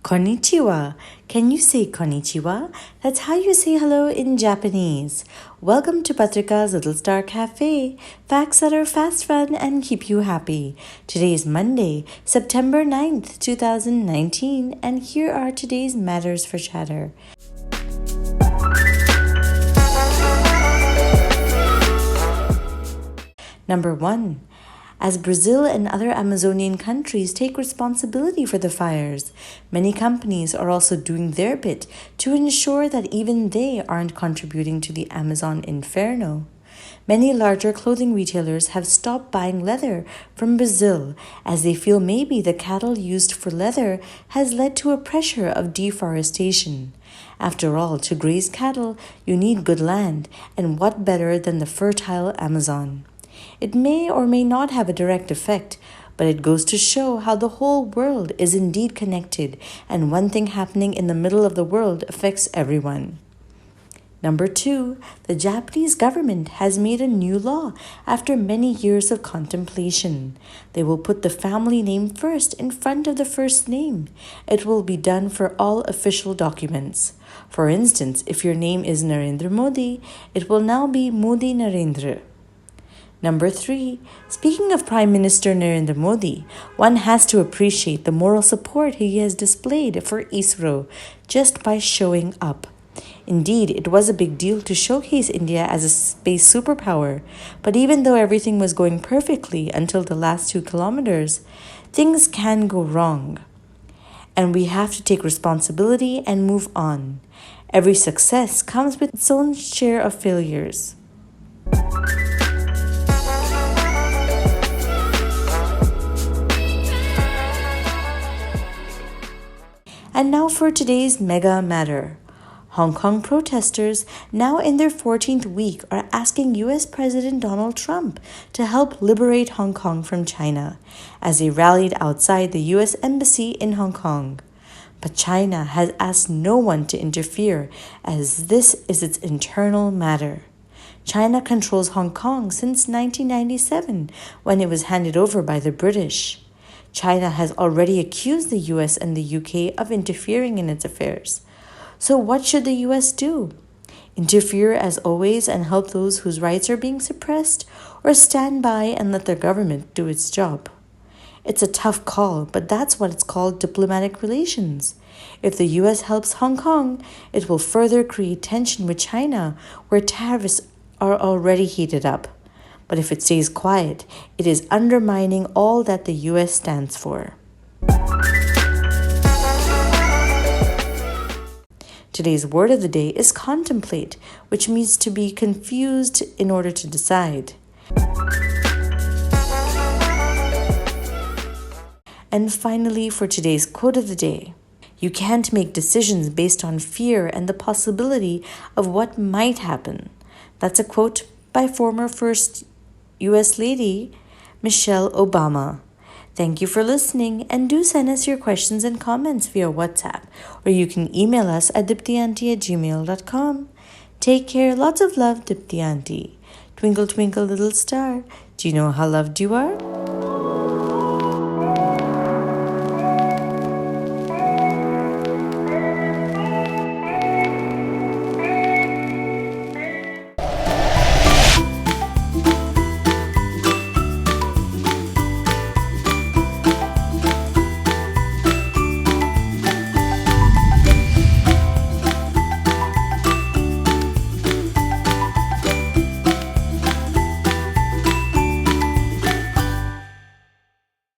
Konnichiwa. Can you say konnichiwa? That's how you say hello in Japanese. Welcome to Patrika's Little Star Cafe. Facts that are fast, fun, and keep you happy. Today is Monday, September 9th, 2019, and here are today's matters for chatter. Number 1. As Brazil and other Amazonian countries take responsibility for the fires, many companies are also doing their bit to ensure that even they aren't contributing to the Amazon inferno. Many larger clothing retailers have stopped buying leather from Brazil as they feel maybe the cattle used for leather has led to a pressure of deforestation. After all, to graze cattle, you need good land, and what better than the fertile Amazon? It may or may not have a direct effect, but it goes to show how the whole world is indeed connected, and one thing happening in the middle of the world affects everyone. Number 2, the Japanese government has made a new law after many years of contemplation. They will put the family name first in front of the first name. It will be done for all official documents. For instance, if your name is Narendra Modi, it will now be Modi Narendra. Number 3, speaking of Prime Minister Narendra Modi, one has to appreciate the moral support he has displayed for ISRO just by showing up. Indeed, it was a big deal to showcase India as a space superpower, but even though everything was going perfectly until the last 2 kilometers, things can go wrong. And we have to take responsibility and move on. Every success comes with its own share of failures. And now for today's mega matter. Hong Kong protesters, now in their 14th week, are asking US President Donald Trump to help liberate Hong Kong from China, as they rallied outside the US Embassy in Hong Kong. But China has asked no one to interfere, as this is its internal matter. China controls Hong Kong since 1997, when it was handed over by the British. China has already accused the US and the UK of interfering in its affairs. So what should the US do? Interfere as always and help those whose rights are being suppressed, or stand by and let their government do its job? It's a tough call, but that's what it's called diplomatic relations. If the US helps Hong Kong, it will further create tension with China, where tariffs are already heated up. But if it stays quiet, it is undermining all that the US stands for. Today's word of the day is contemplate, which means to be confused in order to decide. And finally, for today's quote of the day, you can't make decisions based on fear and the possibility of what might happen. That's a quote by former First US Lady Michelle Obama. Thank you for listening, and do send us your questions and comments via WhatsApp, or you can email us at diptyanti@gmail.com. Take care, lots of love, Dipti Auntie. Twinkle, twinkle, little star, do you know how loved you are?